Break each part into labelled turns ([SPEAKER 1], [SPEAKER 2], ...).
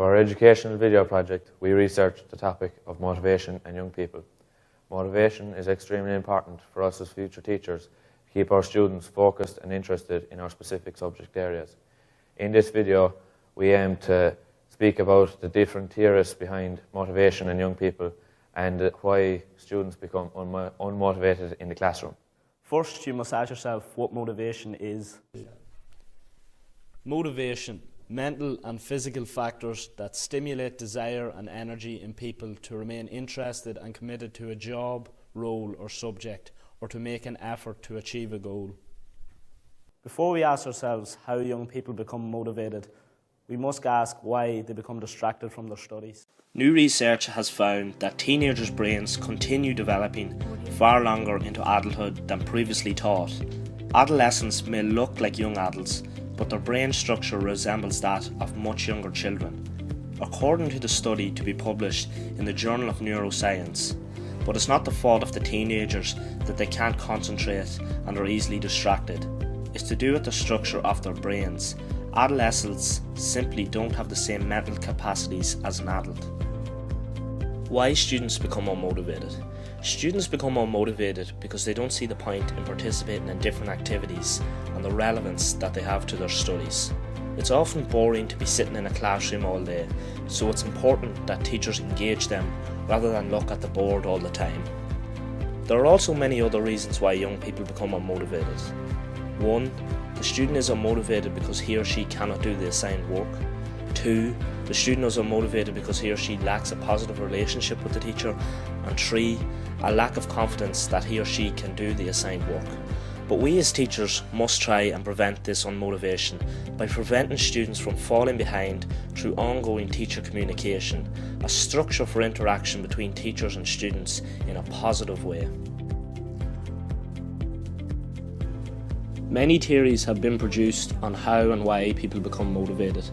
[SPEAKER 1] For our educational video project, we researched the topic of motivation and young people. Motivation is extremely important for us as future teachers to keep our students focused and interested in our specific subject areas. In this video, we aim to speak about the different theories behind motivation in young people and why students become unmotivated in the classroom.
[SPEAKER 2] First, you must ask yourself what motivation is.
[SPEAKER 3] Motivation, mental and physical factors that stimulate desire and energy in people to remain interested and committed to a job, role or subject, or to make an effort to achieve a goal.
[SPEAKER 2] Before we ask ourselves how young people become motivated, we must ask why they become distracted from their studies.
[SPEAKER 3] New research has found that teenagers' brains continue developing far longer into adulthood than previously thought. Adolescents may look like young adults, but their brain structure resembles that of much younger children, according to the study to be published in the Journal of Neuroscience. But it's not the fault of the teenagers that they can't concentrate and are easily distracted. It's to do with the structure of their brains. Adolescents simply don't have the same mental capacities as an adult. Why students become unmotivated? Students become unmotivated because they don't see the point in participating in different activities and the relevance that they have to their studies. It's often boring to be sitting in a classroom all day, so it's important that teachers engage them rather than look at the board all the time. There are also many other reasons why young people become unmotivated. 1. The student is unmotivated because he or she cannot do the assigned work. 2. The student is unmotivated because he or she lacks a positive relationship with the teacher. And 3. A lack of confidence that he or she can do the assigned work. But we as teachers must try and prevent this unmotivation by preventing students from falling behind through ongoing teacher communication, a structure for interaction between teachers and students in a positive way. Many theories have been produced on how and why people become motivated.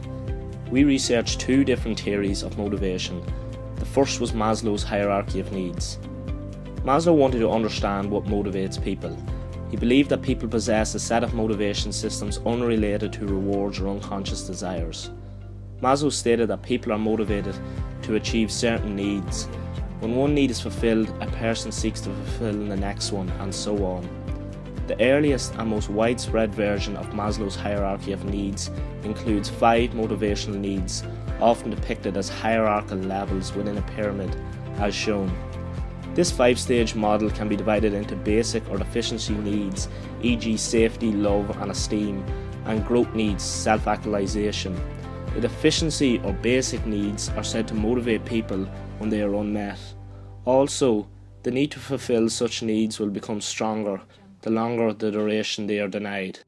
[SPEAKER 3] We researched 2 different theories of motivation. The first was Maslow's hierarchy of needs. Maslow wanted to understand what motivates people. He believed that people possess a set of motivation systems unrelated to rewards or unconscious desires. Maslow stated that people are motivated to achieve certain needs. When one need is fulfilled, a person seeks to fulfill the next one, and so on. The earliest and most widespread version of Maslow's hierarchy of needs includes 5 motivational needs, often depicted as hierarchical levels within a pyramid, as shown. This 5-stage model can be divided into basic or deficiency needs, e.g. safety, love and esteem, and growth needs, self-actualization. The deficiency or basic needs are said to motivate people when they are unmet. Also, the need to fulfill such needs will become stronger the longer the duration they are denied.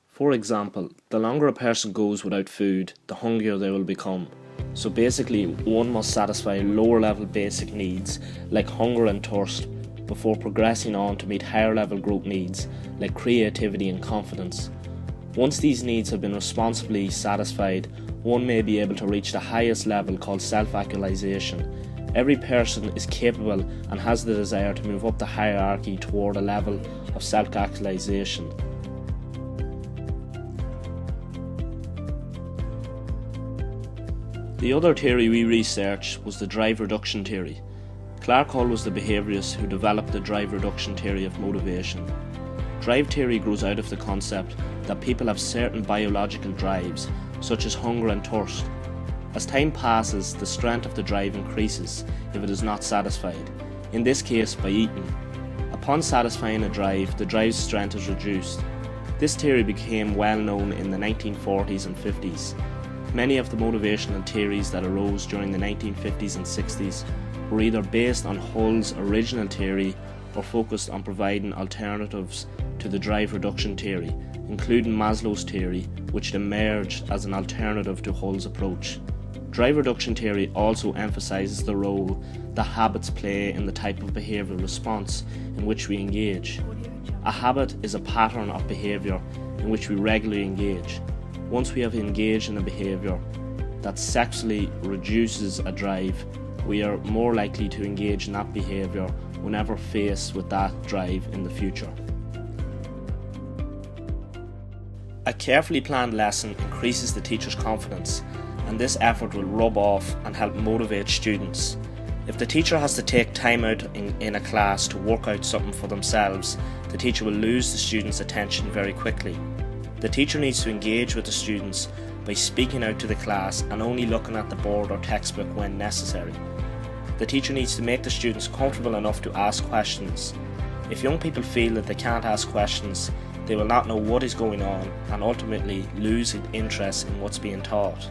[SPEAKER 3] For example, the longer a person goes without food, the hungrier they will become. So basically, one must satisfy lower level basic needs like hunger and thirst before progressing on to meet higher level growth needs like creativity and confidence. Once these needs have been responsibly satisfied, one may be able to reach the highest level called self-actualization. Every person is capable and has the desire to move up the hierarchy toward a level of self-actualization. The other theory we researched was the drive reduction theory. Clark Hull was the behaviourist who developed the drive reduction theory of motivation. Drive theory grows out of the concept that people have certain biological drives, such as hunger and thirst. As time passes, the strength of the drive increases if it is not satisfied, in this case by eating. Upon satisfying a drive, the drive's strength is reduced. This theory became well known in the 1940s and 50s. Many of the motivational theories that arose during the 1950s and 60s were either based on Hull's original theory or focused on providing alternatives to the drive reduction theory, including Maslow's theory, which emerged as an alternative to Hull's approach. Drive reduction theory also emphasises the role that habits play in the type of behavioural response in which we engage. A habit is a pattern of behaviour in which we regularly engage. Once we have engaged in a behaviour that sexually reduces a drive, we are more likely to engage in that behaviour whenever faced with that drive in the future. A carefully planned lesson increases the teacher's confidence and this effort will rub off and help motivate students. If the teacher has to take time out in a class to work out something for themselves, the teacher will lose the students' attention very quickly. The teacher needs to engage with the students by speaking out to the class and only looking at the board or textbook when necessary. The teacher needs to make the students comfortable enough to ask questions. If young people feel that they can't ask questions, they will not know what is going on and ultimately lose interest in what's being taught.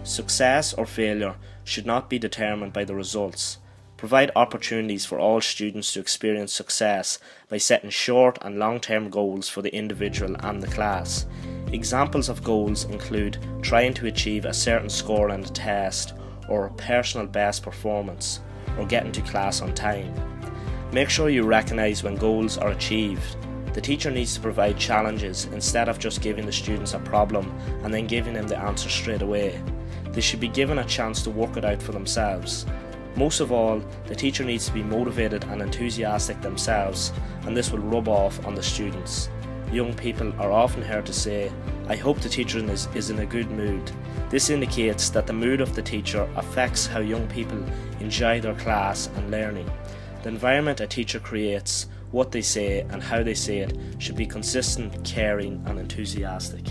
[SPEAKER 3] Success or failure should not be determined by the results. Provide opportunities for all students to experience success by setting short and long-term goals for the individual and the class. Examples of goals include trying to achieve a certain score on a test, or personal best performance, or getting to class on time. Make sure you recognise when goals are achieved. The teacher needs to provide challenges instead of just giving the students a problem and then giving them the answer straight away. They should be given a chance to work it out for themselves. Most of all, the teacher needs to be motivated and enthusiastic themselves, and this will rub off on the students. Young people are often heard to say, "I hope the teacher is in a good mood." This indicates that the mood of the teacher affects how young people enjoy their class and learning. The environment a teacher creates, what they say and how they say it, should be consistent, caring and enthusiastic.